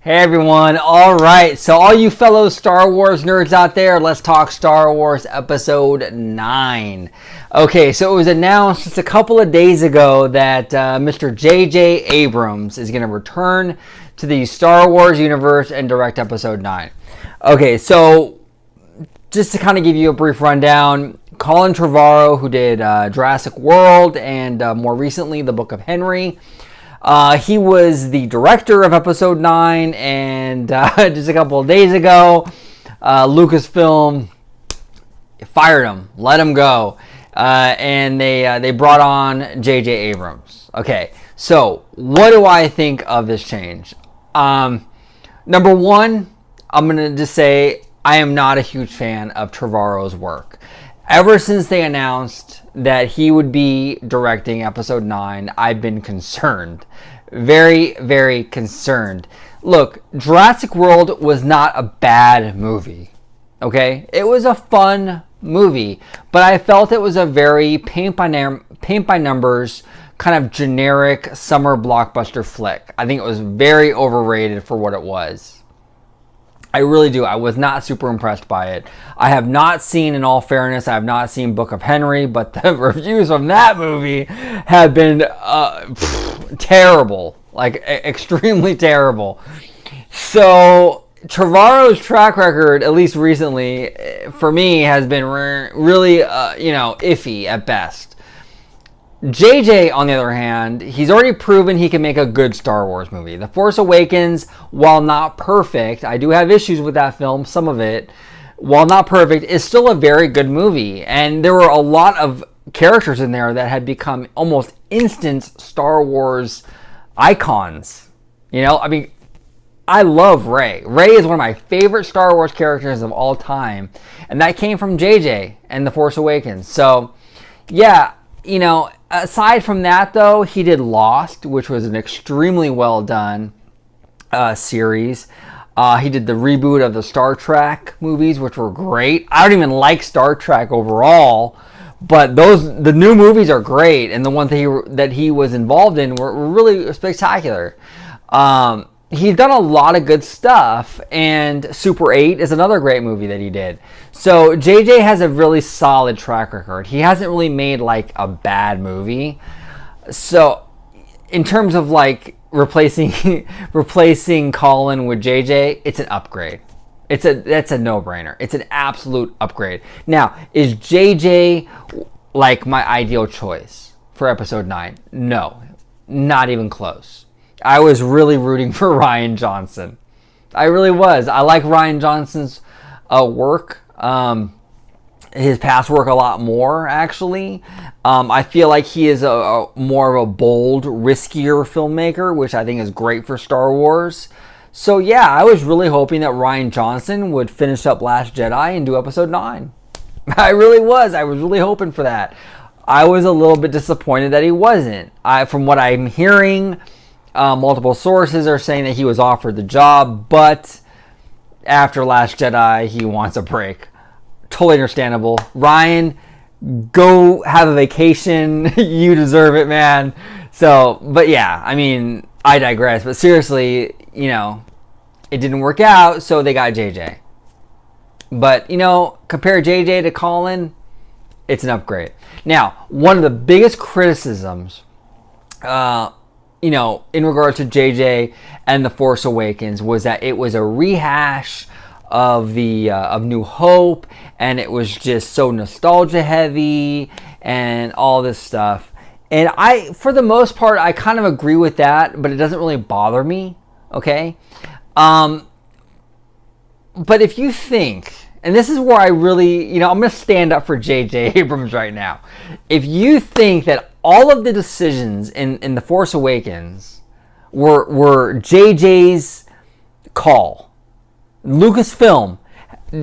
Hey everyone, alright, so all you fellow Star Wars nerds out there, let's talk Star Wars Episode 9. Okay, so it was announced just a couple of days ago that Mr. JJ Abrams is going to return to the Star Wars universe and direct Episode 9. Okay, so just to kind of give you a brief rundown, Colin Trevorrow, who did Jurassic World and more recently The Book of Henry, he was the director of Episode 9, and just a couple of days ago, Lucasfilm fired him, let him go, and they brought on JJ Abrams. Okay, so what do I think of this change? Number one, I'm going to just say I am not a huge fan of Trevorrow's work. Ever since they announced that he would be directing Episode 9, I've been concerned. Very, very concerned. Look, Jurassic World was not a bad movie. Okay? It was a fun movie, but I felt it was a very paint by numbers, kind of generic summer blockbuster flick. I think it was very overrated for what it was. I really do. I was not super impressed by it. I have not seen, in all fairness, I have not seen Book of Henry, but the reviews from that movie have been terrible. Like, extremely terrible. So, Trevorrow's track record, at least recently, for me, has been really, iffy at best. JJ, on the other hand, he's already proven he can make a good Star Wars movie. The Force Awakens, while not perfect, I do have issues with that film, some of it, while not perfect, is still a very good movie. And there were a lot of characters in there that had become almost instant Star Wars icons. You know, I mean, I love Rey. Rey is one of my favorite Star Wars characters of all time. And that came from JJ and The Force Awakens. So, yeah, you know, aside from that, though, he did Lost, which was an extremely well done series. He did the reboot of the Star Trek movies, which were great. I don't even like Star Trek overall, but the new movies are great, and the ones that he was involved in were really spectacular. He's done a lot of good stuff, and Super 8 is another great movie that he did. So JJ has a really solid track record. He hasn't really made like a bad movie. So in terms of like replacing Colin with JJ, it's an upgrade. That's a no-brainer. It's an absolute upgrade. Now, is JJ like my ideal choice for Episode 9? No, not even close. I was really rooting for Rian Johnson. I really was. I like Rian Johnson's work, his past work a lot more, actually. I feel like he is a more of a bold, riskier filmmaker, which I think is great for Star Wars. So yeah, I was really hoping that Rian Johnson would finish up Last Jedi and do Episode 9. I really was. I was really hoping for that. I was a little bit disappointed that he wasn't. From what I'm hearing, multiple sources are saying that he was offered the job, but after Last Jedi, he wants a break. Totally understandable. Ryan, go have a vacation. You deserve it, man. So, but yeah, I mean, I digress. But seriously, you know, it didn't work out, so they got JJ. But, you know, compare JJ to Colin, it's an upgrade. Now, one of the biggest criticisms, you know, in regard to JJ and The Force Awakens was that it was a rehash of of New Hope, and it was just so nostalgia heavy and all this stuff. And for the most part, I kind of agree with that, but it doesn't really bother me. Okay, but if you think, and this is where I really, you know, I'm going to stand up for JJ Abrams right now. If you think that all of the decisions in The Force Awakens were JJ's call, Lucasfilm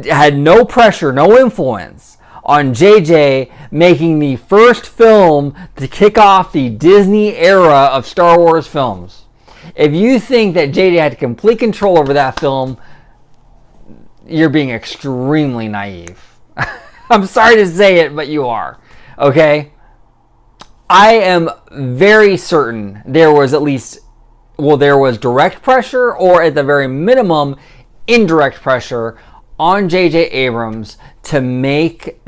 had no pressure, no influence on JJ making the first film to kick off the Disney era of Star Wars films. If you think that JJ had complete control over that film, you're being extremely naive. I'm sorry to say it, but you are. Okay? I am very certain there was at least well, there was direct pressure, or at the very minimum, indirect pressure on JJ Abrams to make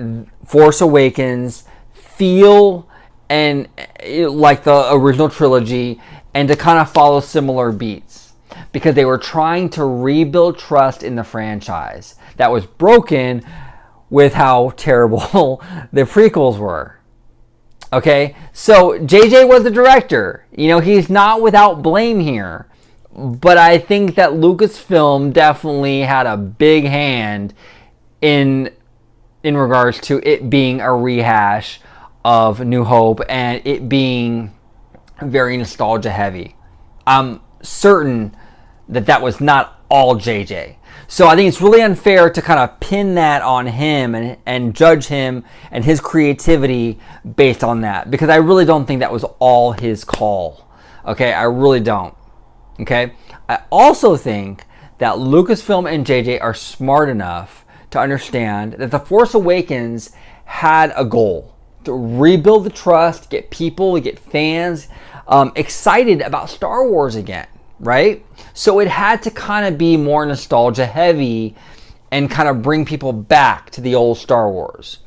Force Awakens feel and like the original trilogy, and to kind of follow similar beats, because they were trying to rebuild trust in the franchise that was broken with how terrible the prequels were. Okay, so JJ was the director. You know, he's not without blame here. But I think that Lucasfilm definitely had a big hand in regards to it being a rehash of New Hope and it being very nostalgia heavy. I'm certain that was not all JJ. So I think it's really unfair to kind of pin that on him and judge him and his creativity based on that, because I really don't think that was all his call. Okay, I really don't. Okay, I also think that Lucasfilm and JJ are smart enough to understand that The Force Awakens had a goal to rebuild the trust, get people, get fans excited about Star Wars again, right? So it had to kind of be more nostalgia heavy and kind of bring people back to the old Star Wars.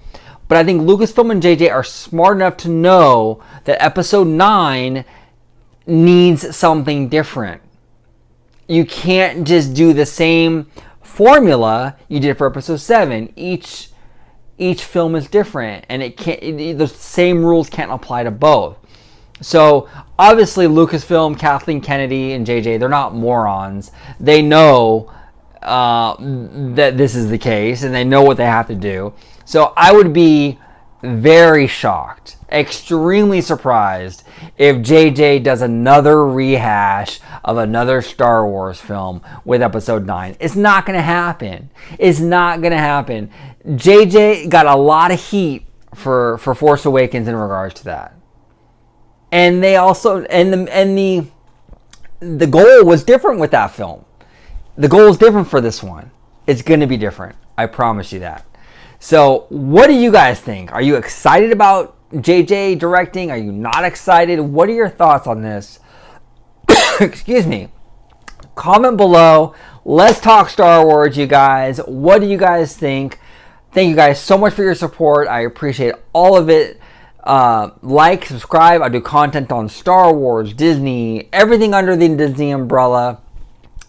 But I think Lucasfilm and JJ are smart enough to know that Episode 9 needs something different. You can't just do the same formula you did for Episode 7. Each film is different, and the same rules can't apply to both. So obviously Lucasfilm, Kathleen Kennedy, and JJ, they're not morons. They know that this is the case, and they know what they have to do. So I would be very shocked, extremely surprised, if JJ does another rehash of another Star Wars film with Episode 9. It's not going to happen. It's not going to happen. JJ got a lot of heat for Force Awakens in regards to that. And they also, the goal was different with that film. The goal is different for this one. It's going to be different. I promise you that. So what do you guys think? Are you excited about JJ directing? Are you not excited? What are your thoughts on this? Excuse me. Comment below. Let's talk Star Wars, you guys. What do you guys think? Thank you guys so much for your support. I appreciate all of it. Like, subscribe. I do content on Star Wars, Disney, everything under the Disney umbrella.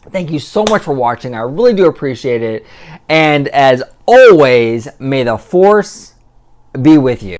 Thank you so much for watching. I really do appreciate it. And as always, may the Force be with you.